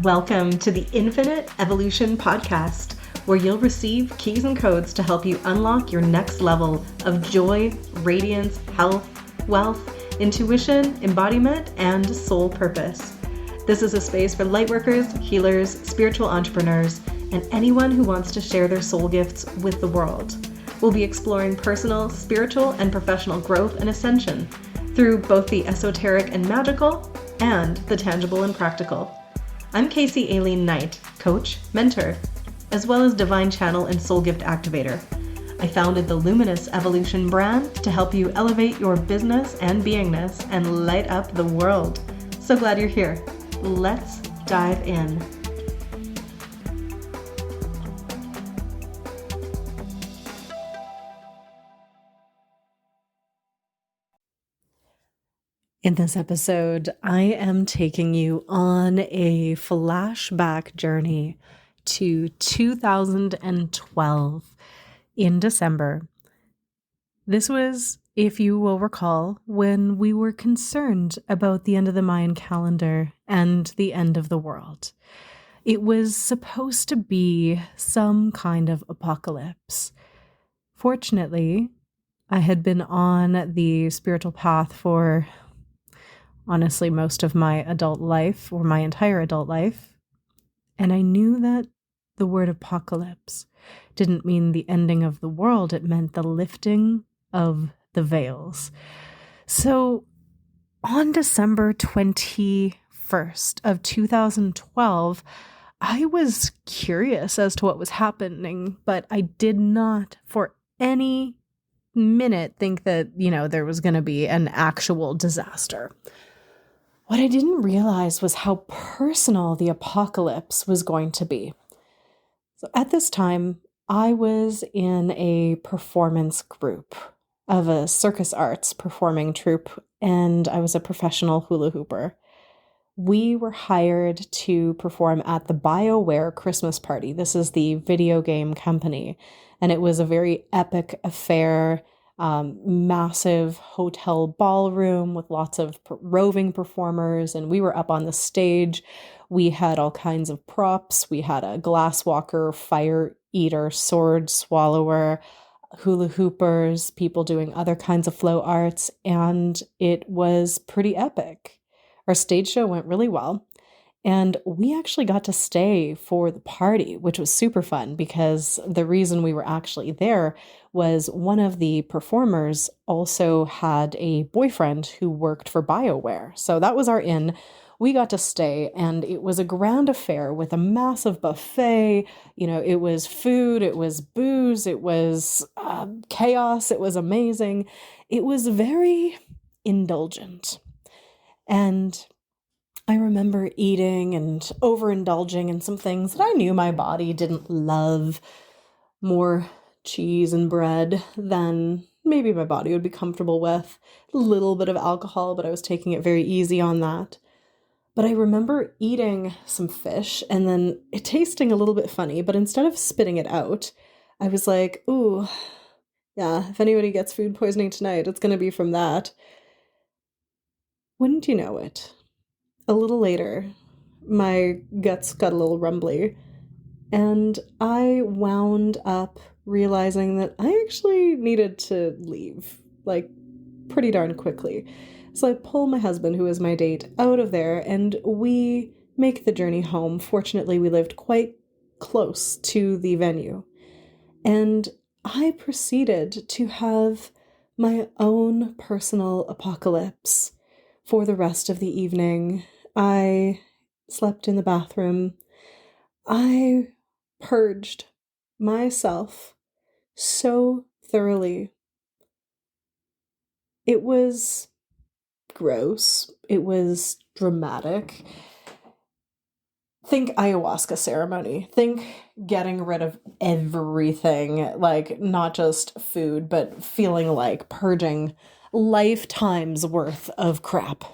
Welcome to the Infinite Evolution Podcast, where you'll receive keys and codes to help you unlock your next level of joy, radiance, health, wealth, intuition, embodiment, and soul purpose. This is a space for lightworkers, healers, spiritual entrepreneurs, and anyone who wants to share their soul gifts with the world. We'll be exploring personal, spiritual, and professional growth and ascension through both the esoteric and magical and the tangible and practical. I'm Casey Aileen Knight, coach, mentor, as well as divine channel and soul gift activator. I founded the Luminous Evolution brand to help you elevate your business and beingness and light up the world. So glad you're here. Let's dive in. In this episode, I am taking you on a flashback journey to 2012 in December. This was, if you will recall, when we were concerned about the end of the Mayan calendar and the end of the world. It was supposed to be some kind of apocalypse. Fortunately, I had been on the spiritual path for honestly most of my adult life, or my entire adult life. And I knew that the word apocalypse didn't mean the ending of the world. It meant the lifting of the veils. So on December 21st of 2012, I was curious as to what was happening, but I did not for any minute think that, there was going to be an actual disaster. What I didn't realize was how personal the apocalypse was going to be. So at this time, I was in a performance group of a circus arts performing troupe, and I was a professional hula hooper. We were hired to perform at the Bioware Christmas party. This is the video game company, and it was a very epic affair. Massive hotel ballroom with lots of roving performers, and we were up on the stage. We had all kinds of props. We had a glass walker, fire eater, sword swallower, hula hoopers, people doing other kinds of flow arts, and it was pretty epic. Our stage show went really well. And we actually got to stay for the party, which was super fun because the reason we were actually there was one of the performers also had a boyfriend who worked for BioWare. So that was our in. We got to stay, and it was a grand affair with a massive buffet. It was food, it was booze, it was chaos. It was amazing. It was very indulgent. And I remember eating and overindulging in some things that I knew my body didn't love. More cheese and bread than maybe my body would be comfortable with. A little bit of alcohol, but I was taking it very easy on that. But I remember eating some fish and then it tasting a little bit funny, but instead of spitting it out, I was like, ooh, yeah, if anybody gets food poisoning tonight, it's going to be from that. Wouldn't you know it? A little later, my guts got a little rumbly, and I wound up realizing that I actually needed to leave, pretty darn quickly. So I pull my husband, who is my date, out of there, and we make the journey home. Fortunately, we lived quite close to the venue, and I proceeded to have my own personal apocalypse for the rest of the evening. I slept in the bathroom. I purged myself so thoroughly. It was gross. It was dramatic. Think ayahuasca ceremony. Think getting rid of everything, not just food, but feeling like purging lifetimes worth of crap.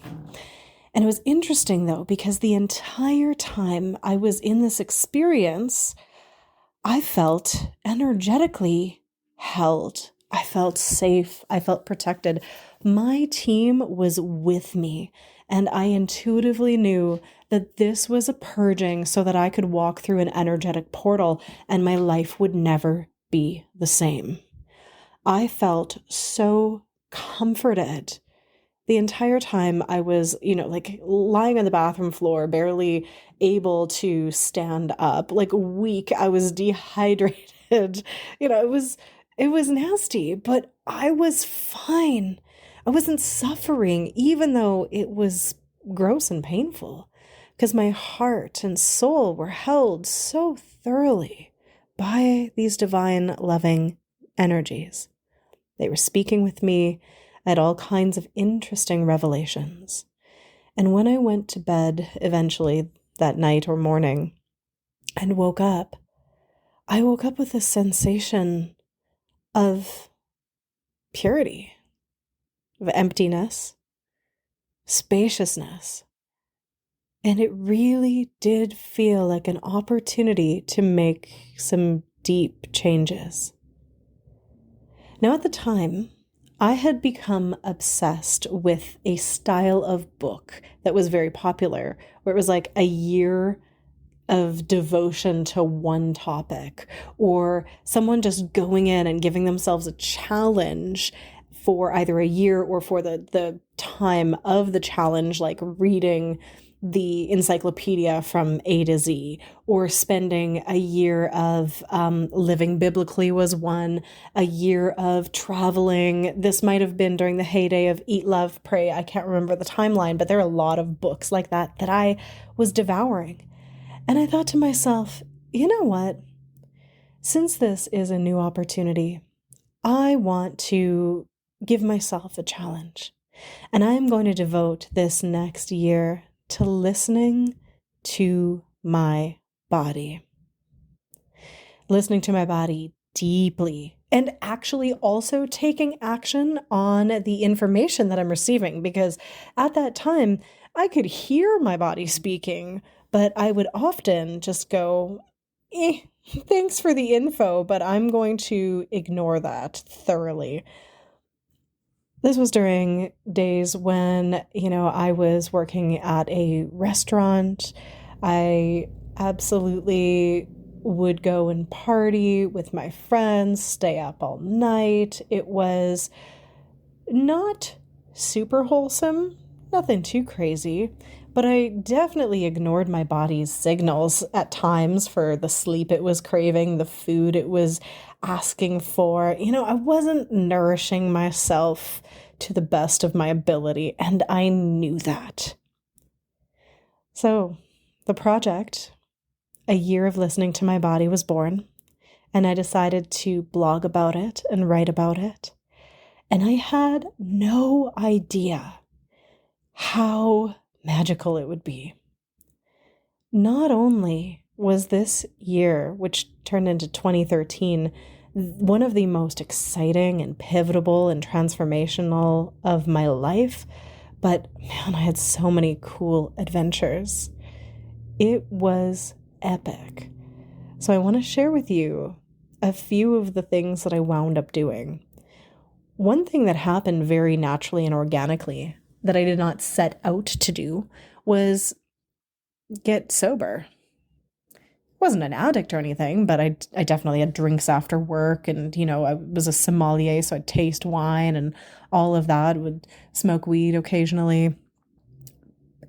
And it was interesting, though, because the entire time I was in this experience, I felt energetically held. I felt safe. I felt protected. My team was with me, and I intuitively knew that this was a purging so that I could walk through an energetic portal and my life would never be the same. I felt so comforted the entire time. I was, like lying on the bathroom floor, barely able to stand up, like weak. I was dehydrated. It was nasty, but I was fine. I wasn't suffering, even though it was gross and painful, because my heart and soul were held so thoroughly by these divine, loving energies. They were speaking with me. I had all kinds of interesting revelations. And when I went to bed eventually that night or morning and woke up, I woke up with a sensation of purity, of emptiness, spaciousness. And it really did feel like an opportunity to make some deep changes. Now, at the time, I had become obsessed with a style of book that was very popular, where it was like a year of devotion to one topic, or someone just going in and giving themselves a challenge for either a year or for the time of the challenge, like reading the encyclopedia from A to Z, or spending a year of living biblically was one, a year of traveling. This might have been during the heyday of Eat, Love, Pray. I can't remember the timeline, but there are a lot of books like that I was devouring. And I thought to myself, you know what? Since this is a new opportunity, I want to give myself a challenge. And I am going to devote this next year to listening to my body. Listening to my body deeply, and actually also taking action on the information that I'm receiving, because at that time I could hear my body speaking, but I would often just go, thanks for the info, but I'm going to ignore that thoroughly. This was during days when, I was working at a restaurant. I absolutely would go and party with my friends, stay up all night. It was not super wholesome, nothing too crazy, but I definitely ignored my body's signals at times for the sleep it was craving, the food it was asking for. I wasn't nourishing myself to the best of my ability, and I knew that. So the project, a year of listening to my body, was born, and I decided to blog about it and write about it. And I had no idea how magical it would be. Not only was this year, which turned into 2013, one of the most exciting and pivotal and transformational of my life, but man, I had so many cool adventures. It was epic. So I want to share with you a few of the things that I wound up doing. One thing that happened very naturally and organically that I did not set out to do was get sober. Wasn't an addict or anything, but I definitely had drinks after work, and I was a sommelier, so I'd taste wine and all of that, would smoke weed occasionally.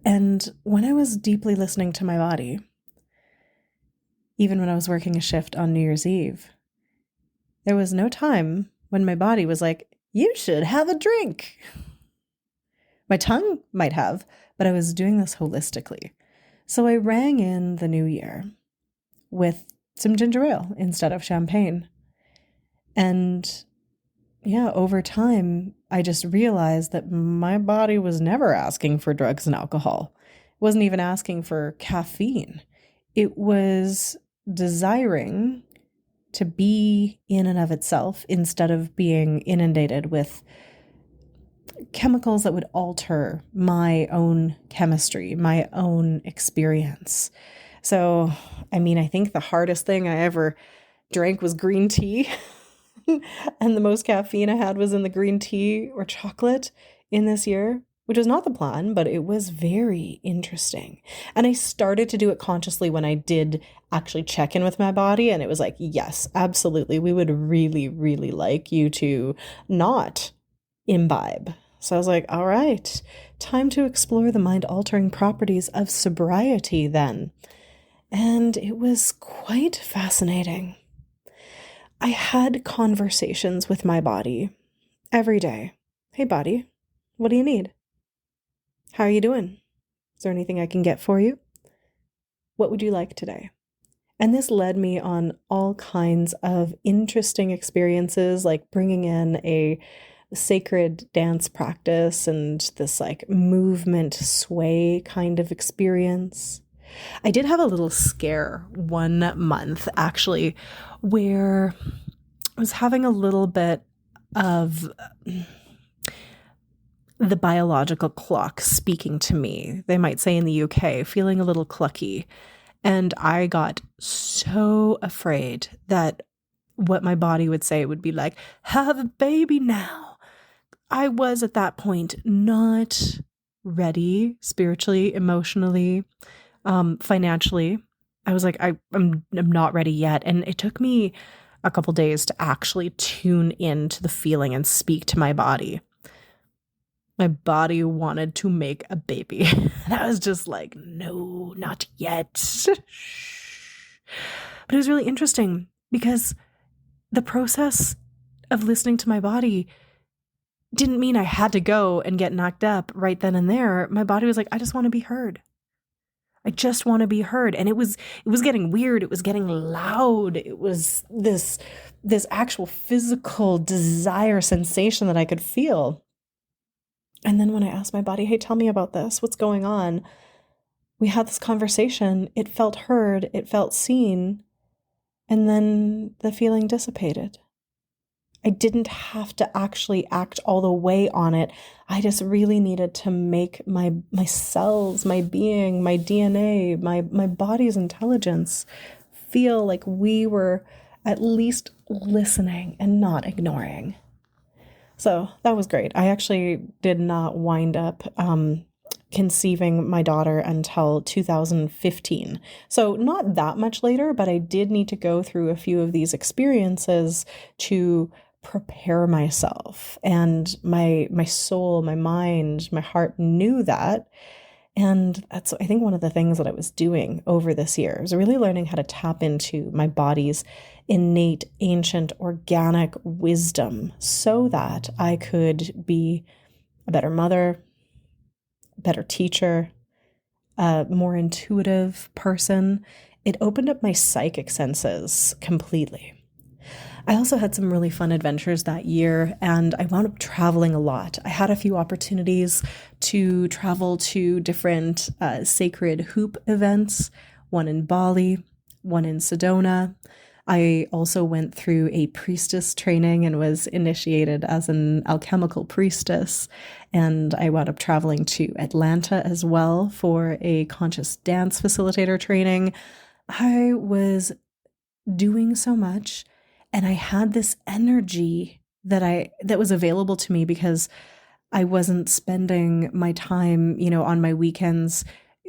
And when I was deeply listening to my body, even when I was working a shift on New Year's Eve, there was no time when my body was like, you should have a drink. My tongue might have, but I was doing this holistically. So I rang in the new year with some ginger ale instead of champagne. And over time, I just realized that my body was never asking for drugs and alcohol. It wasn't even asking for caffeine. It was desiring to be in and of itself instead of being inundated with chemicals that would alter my own chemistry, my own experience. So, I think the hardest thing I ever drank was green tea. And the most caffeine I had was in the green tea or chocolate in this year, which was not the plan, but it was very interesting. And I started to do it consciously when I did actually check in with my body. And it was like, yes, absolutely. We would really, really like you to not imbibe. So I was like, all right, time to explore the mind-altering properties of sobriety then. And it was quite fascinating. I had conversations with my body every day. Hey, body, what do you need? How are you doing? Is there anything I can get for you? What would you like today? And this led me on all kinds of interesting experiences, like bringing in a sacred dance practice and this like movement sway kind of experience. I did have a little scare one month, actually, where I was having a little bit of the biological clock speaking to me. They might say in the UK, feeling a little clucky. And I got so afraid that what my body would say would be like, have a baby now. I was at that point not ready spiritually, emotionally, financially. I was like, I'm not ready yet. And it took me a couple days to actually tune into the feeling and speak to my body. My body wanted to make a baby. And I was just like, no, not yet. But it was really interesting because the process of listening to my body didn't mean I had to go and get knocked up right then and there. My body was like, I just want to be heard. I just want to be heard. And it was getting weird. It was getting loud. It was this actual physical desire sensation that I could feel. And then when I asked my body, hey, tell me about this, what's going on? We had this conversation. It felt heard. It felt seen. And then the feeling dissipated. I didn't have to actually act all the way on it. I just really needed to make my cells, my being, my DNA, my body's intelligence feel like we were at least listening and not ignoring. So that was great. I actually did not wind up conceiving my daughter until 2015. So not that much later, but I did need to go through a few of these experiences to prepare myself. And my soul, my mind, my heart knew that. And that's, I think, one of the things that I was doing over this year was really learning how to tap into my body's innate, ancient, organic wisdom so that I could be a better mother, a better teacher, a more intuitive person. It opened up my psychic senses completely. I also had some really fun adventures that year, and I wound up traveling a lot. I had a few opportunities to travel to different sacred hoop events, one in Bali, one in Sedona. I also went through a priestess training and was initiated as an alchemical priestess, and I wound up traveling to Atlanta as well for a conscious dance facilitator training. I was doing so much. And I had this energy that was available to me because I wasn't spending my time, on my weekends,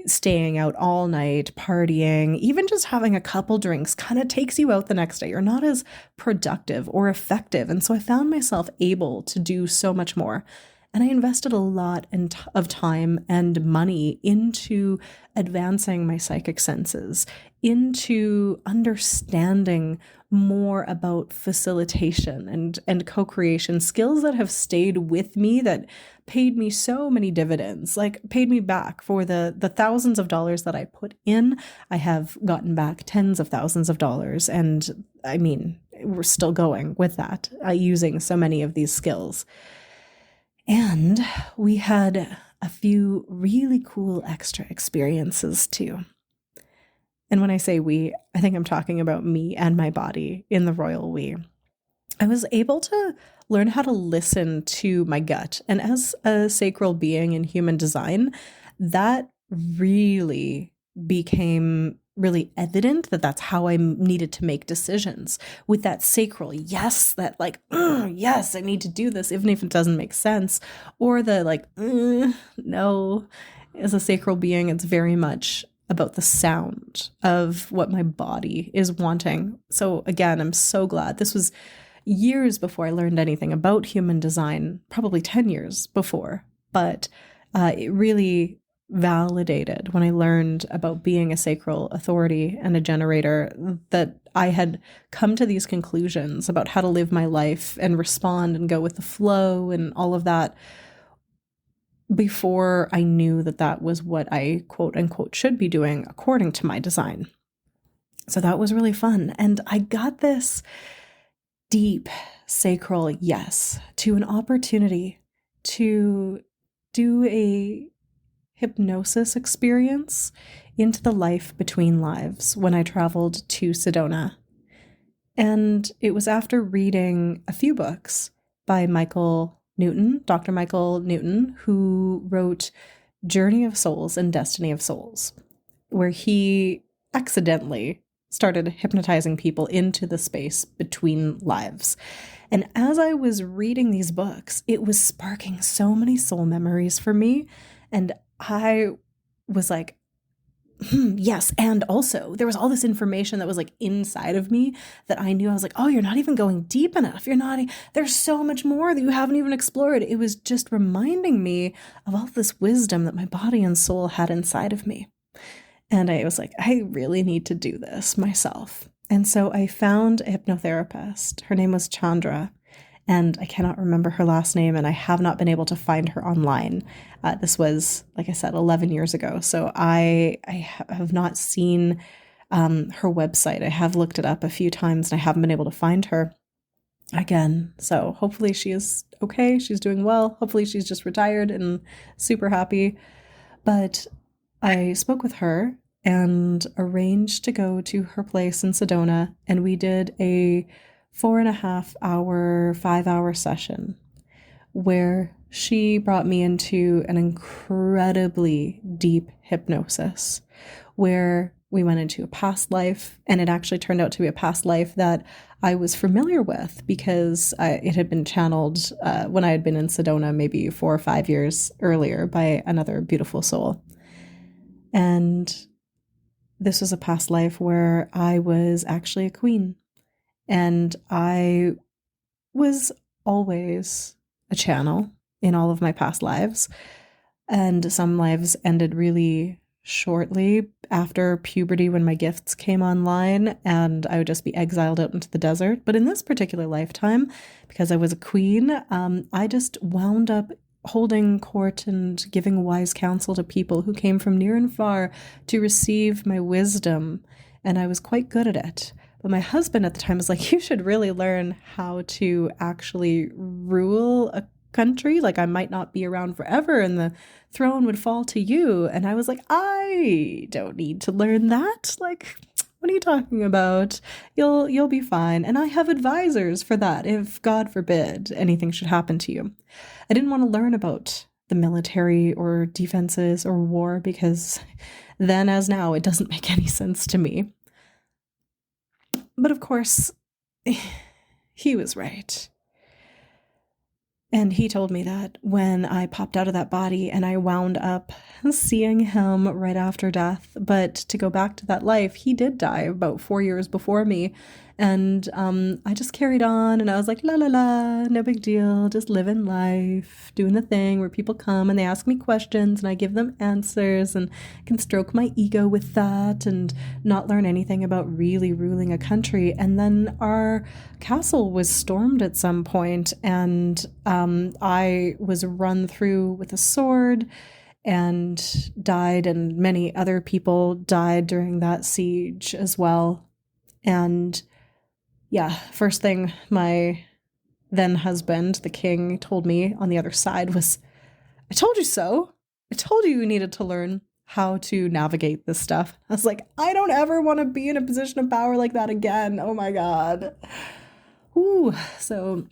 staying out all night, partying, even just having a couple drinks kind of takes you out the next day. You're not as productive or effective. And so I found myself able to do so much more. And I invested a lot of time and money into advancing my psychic senses, into understanding more about facilitation and co-creation, skills that have stayed with me that paid me so many dividends, like paid me back for the thousands of dollars that I put in. I have gotten back tens of thousands of dollars. And I mean, we're still going with that, using so many of these skills. And we had a few really cool extra experiences too. And when I say we, I think I'm talking about me and my body in the royal we. I was able to learn how to listen to my gut. And as a sacral being in human design, that really became really evident that that's how I needed to make decisions. With that sacral yes, that like, yes, I need to do this, even if it doesn't make sense. Or the like, no. As a sacral being, it's very much about the sound of what my body is wanting. So again, I'm so glad. This was years before I learned anything about human design, probably 10 years before. But it really validated when I learned about being a sacral authority and a generator that I had come to these conclusions about how to live my life and respond and go with the flow and all of that before I knew that that was what I quote unquote should be doing according to my design. So that was really fun. And I got this deep sacral yes to an opportunity to do a hypnosis experience into the life between lives when I traveled to Sedona. And it was after reading a few books by Dr. Michael Newton, who wrote Journey of Souls and Destiny of Souls, where he accidentally started hypnotizing people into the space between lives. And as I was reading these books, it was sparking so many soul memories for me. And I was like, yes. And also there was all this information that was like inside of me that I knew. I was like, oh, you're not even going deep enough. There's so much more that you haven't even explored. It was just reminding me of all this wisdom that my body and soul had inside of me. And I was like, I really need to do this myself. And so I found a hypnotherapist. Her name was Chandra. And I cannot remember her last name, and I have not been able to find her online. This was, like I said, 11 years ago. So I have not seen her website. I have looked it up a few times, and I haven't been able to find her again. So hopefully she is okay. She's doing well. Hopefully she's just retired and super happy. But I spoke with her and arranged to go to her place in Sedona, and we did a 4.5 hour, 5 hour session where she brought me into an incredibly deep hypnosis where we went into a past life, and it actually turned out to be a past life that I was familiar with because it had been channeled when I had been in Sedona maybe 4 or 5 years earlier by another beautiful soul. And this was a past life where I was actually a queen. And I was always a channel in all of my past lives. And some lives ended really shortly after puberty when my gifts came online and I would just be exiled out into the desert. But in this particular lifetime, because I was a queen, I just wound up holding court and giving wise counsel to people who came from near and far to receive my wisdom. And I was quite good at it. But my husband at the time was like, you should really learn how to actually rule a country. Like, I might not be around forever and the throne would fall to you. And I was like, I don't need to learn that. Like, what are you talking about? You'll be fine. And I have advisors for that if, God forbid, anything should happen to you. I didn't want to learn about the military or defenses or war because then as now, it doesn't make any sense to me. But of course, he was right. And he told me that when I popped out of that body and I wound up seeing him right after death. But to go back to that life, he did die about 4 years before me. And I just carried on and I was like, la, la, la, no big deal. Just living life, doing the thing where people come and they ask me questions and I give them answers and can stroke my ego with that and not learn anything about really ruling a country. And then our castle was stormed at some point and I was run through with a sword and died, and many other people died during that siege as well. And yeah, first thing my then husband, the king, told me on the other side was, I told you so. I told you needed to learn how to navigate this stuff. I was like, I don't ever want to be in a position of power like that again. Oh my God. Ooh, so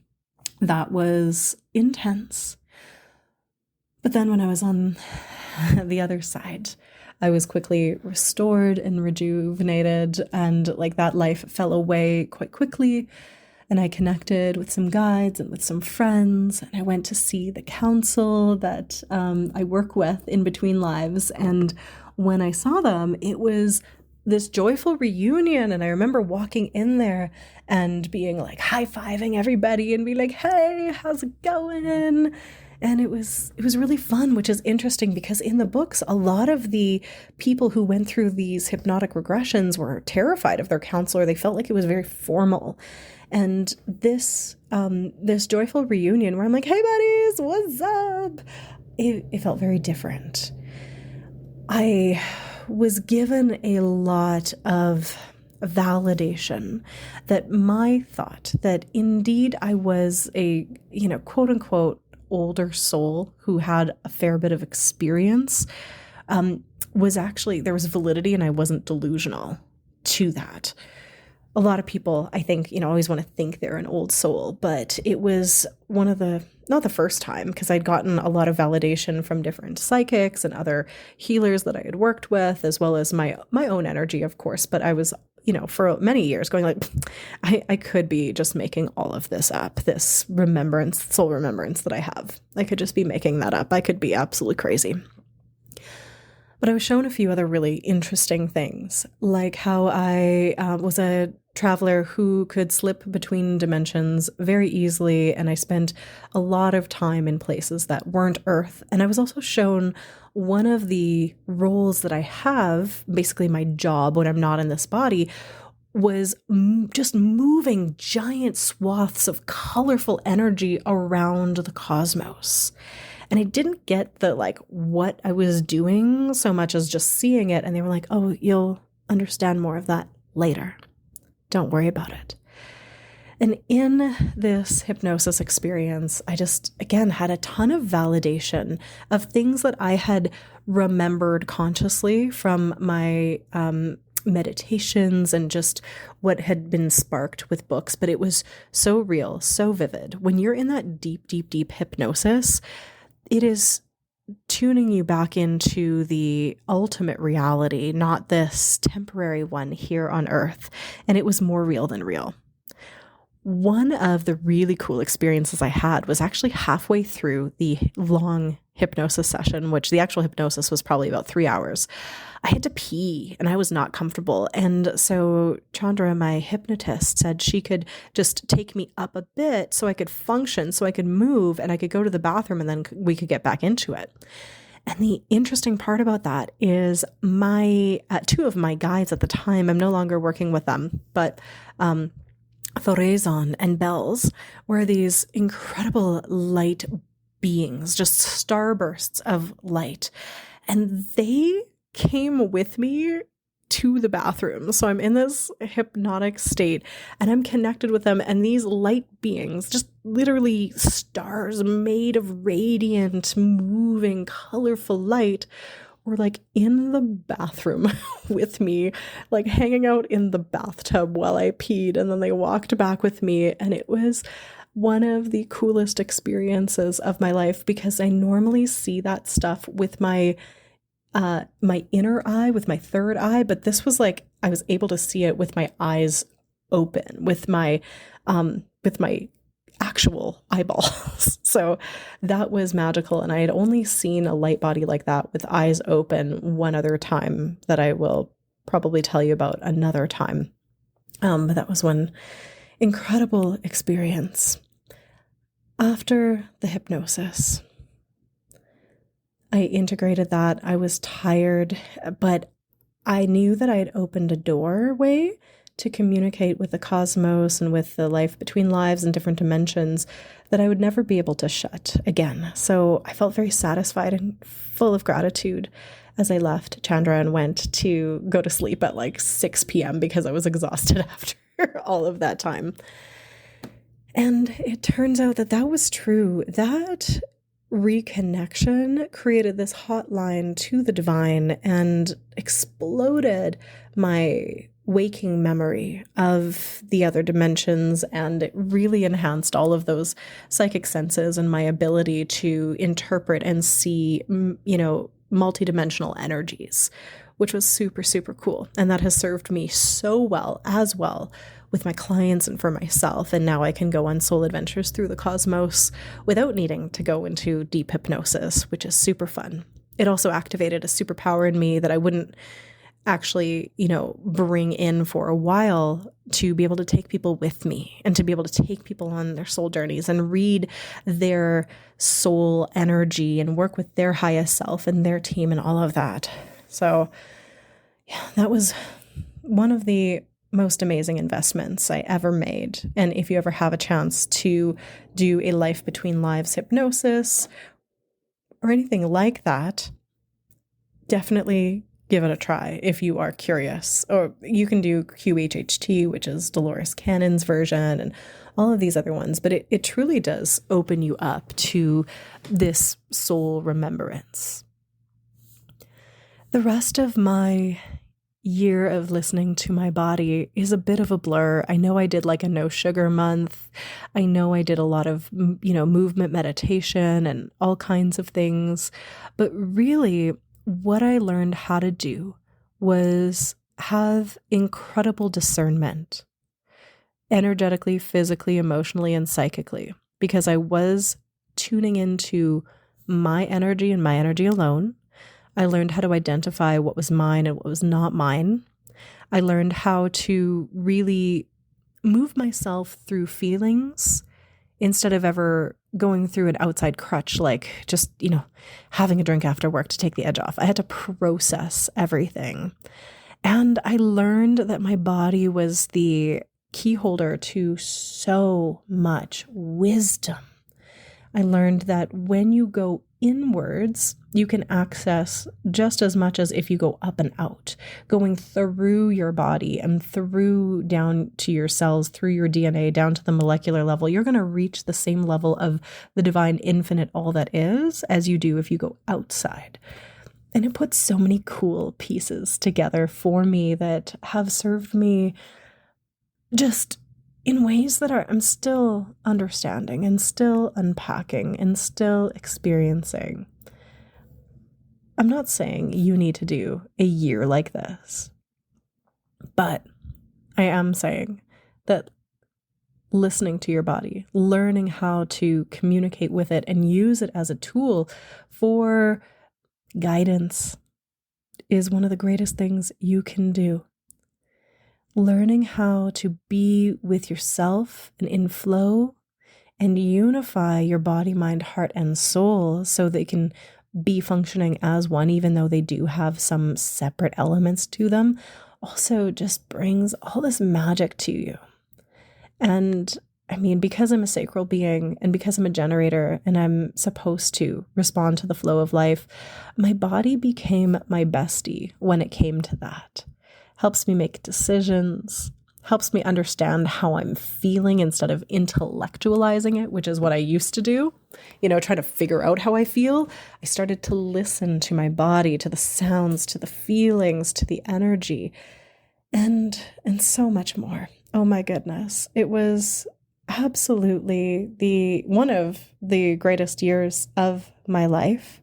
that was intense. But then when I was on the other side. I was quickly restored and rejuvenated, and like that life fell away quite quickly. And I connected with some guides and with some friends, and I went to see the council that I work with in between lives. And when I saw them, it was this joyful reunion. And I remember walking in there and being like high-fiving everybody and be like, hey, how's it going? And it was really fun, which is interesting because in the books, a lot of the people who went through these hypnotic regressions were terrified of their counselor. They felt like it was very formal. And this joyful reunion where I'm like, hey buddies, what's up? It felt very different. I was given a lot of validation that my thought that indeed I was a, quote unquote, older soul who had a fair bit of experience, was actually, there was validity and I wasn't delusional to that. A lot of people, I think, always want to think they're an old soul, but it was not the first time, because I'd gotten a lot of validation from different psychics and other healers that I had worked with, as well as my own energy, of course. But I was, for many years going like, I could be just making all of this up, this soul remembrance that I have. I could just be making that up. I could be absolutely crazy. But I was shown a few other really interesting things, like how I was a traveler who could slip between dimensions very easily, and I spent a lot of time in places that weren't Earth. And I was also shown one of the roles that I have, basically my job when I'm not in this body, was just moving giant swaths of colorful energy around the cosmos. And I didn't get the what I was doing so much as just seeing it. And they were like, oh, you'll understand more of that later. Don't worry about it. And in this hypnosis experience, I just, again, had a ton of validation of things that I had remembered consciously from my meditations and just what had been sparked with books. But it was so real, so vivid. When you're in that deep, deep, deep hypnosis, it is tuning you back into the ultimate reality, not this temporary one here on Earth. And it was more real than real. One of the really cool experiences I had was actually halfway through the long hypnosis session, which the actual hypnosis was probably about 3 hours. I had to pee and I was not comfortable. And so Chandra, my hypnotist, said she could just take me up a bit so I could function, so I could move and I could go to the bathroom and then we could get back into it. And the interesting part about that is my two of my guides at the time, I'm no longer working with them, but Thorazon and Bells were these incredible light beings, just starbursts of light. And they came with me to the bathroom. So I'm in this hypnotic state and I'm connected with them. And these light beings, just literally stars made of radiant, moving, colorful light, were in the bathroom with me, hanging out in the bathtub while I peed. And then they walked back with me. And it was one of the coolest experiences of my life because I normally see that stuff with my inner eye, with my third eye, but this was I was able to see it with my eyes open, with my actual eyeballs. So that was magical. And I had only seen a light body like that with eyes open one other time that I will probably tell you about another time. But that was one incredible experience. After the hypnosis, I integrated that. I was tired, but I knew that I had opened a doorway to communicate with the cosmos and with the life between lives and different dimensions that I would never be able to shut again. So I felt very satisfied and full of gratitude as I left Chandra and went to go to sleep at 6 p.m. because I was exhausted after all of that time. And it turns out that was true. That reconnection created this hotline to the divine and exploded my waking memory of the other dimensions, and it really enhanced all of those psychic senses and my ability to interpret and see, multidimensional energies, which was super, super cool. And that has served me so well as well with my clients and for myself. And now I can go on soul adventures through the cosmos without needing to go into deep hypnosis, which is super fun. It also activated a superpower in me that I wouldn't actually, bring in for a while, to be able to take people with me and to be able to take people on their soul journeys and read their soul energy and work with their highest self and their team and all of that. So yeah, that was one of the most amazing investments I ever made. And if you ever have a chance to do a life between lives hypnosis or anything like that, definitely give it a try if you are curious. Or you can do QHHT, which is Dolores Cannon's version, and all of these other ones. But it truly does open you up to this soul remembrance. The rest of my year of listening to my body is a bit of a blur. I know I did like a no sugar month. I know I did a lot of, movement meditation and all kinds of things. But really, what I learned how to do was have incredible discernment, energetically, physically, emotionally, and psychically, because I was tuning into my energy and my energy alone. I learned how to identify what was mine and what was not mine. I learned how to really move myself through feelings instead of ever going through an outside crutch, like just, having a drink after work to take the edge off. I had to process everything. And I learned that my body was the key holder to so much wisdom. I learned that when you go inwards, you can access just as much as if you go up and out, going through your body and through down to your cells, through your DNA, down to the molecular level. You're going to reach the same level of the divine infinite all that is as you do if you go outside. And it puts so many cool pieces together for me that have served me just in ways that I'm still understanding and still unpacking and still experiencing. I'm not saying you need to do a year like this, but I am saying that listening to your body, learning how to communicate with it and use it as a tool for guidance is one of the greatest things you can do. Learning how to be with yourself and in flow and unify your body, mind, heart, and soul so they can be functioning as one, even though they do have some separate elements to them, also just brings all this magic to you. And I mean, because I'm a sacral being and because I'm a generator and I'm supposed to respond to the flow of life, my body became my bestie when it came to that. Helps me make decisions, helps me understand how I'm feeling instead of intellectualizing it, which is what I used to do, trying to figure out how I feel. I started to listen to my body, to the sounds, to the feelings, to the energy, and so much more. Oh my goodness. It was absolutely one of the greatest years of my life.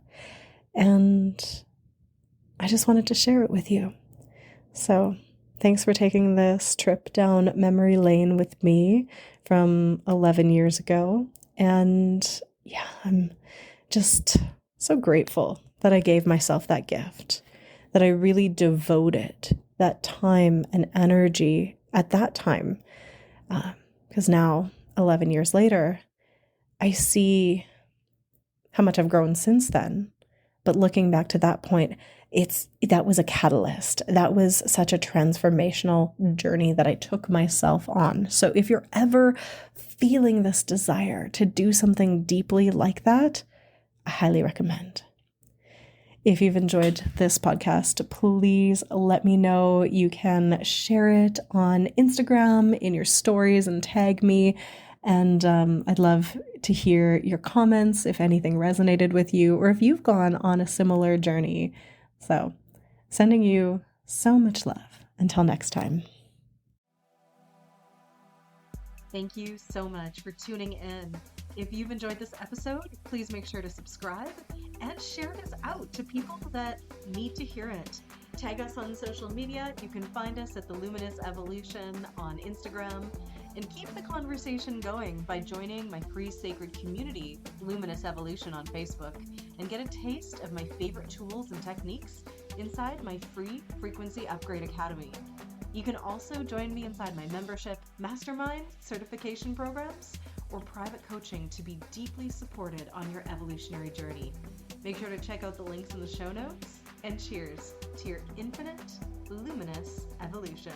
And I just wanted to share it with you. So thanks for taking this trip down memory lane with me from 11 years ago. And yeah, I'm just so grateful that I gave myself that gift, that I really devoted that time and energy at that time. Because now, 11 years later, I see how much I've grown since then. But looking back to that point, that was a catalyst. That was such a transformational journey that I took myself on. So if you're ever feeling this desire to do something deeply like that, I highly recommend. If you've enjoyed this podcast, please let me know. You can share it on Instagram in your stories and tag me. And I'd love to hear your comments if anything resonated with you or if you've gone on a similar journey. So, sending you so much love. Until next time. Thank you so much for tuning in. If you've enjoyed this episode, please make sure to subscribe and share this out to people that need to hear it. Tag us on social media. You can find us at the Luminous Evolution on Instagram. And keep the conversation going by joining my free sacred community, Luminous Evolution, on Facebook, and get a taste of my favorite tools and techniques inside my free Frequency Upgrade Academy. You can also join me inside my membership, mastermind, certification programs, or private coaching to be deeply supported on your evolutionary journey. Make sure to check out the links in the show notes, and cheers to your infinite, luminous evolution.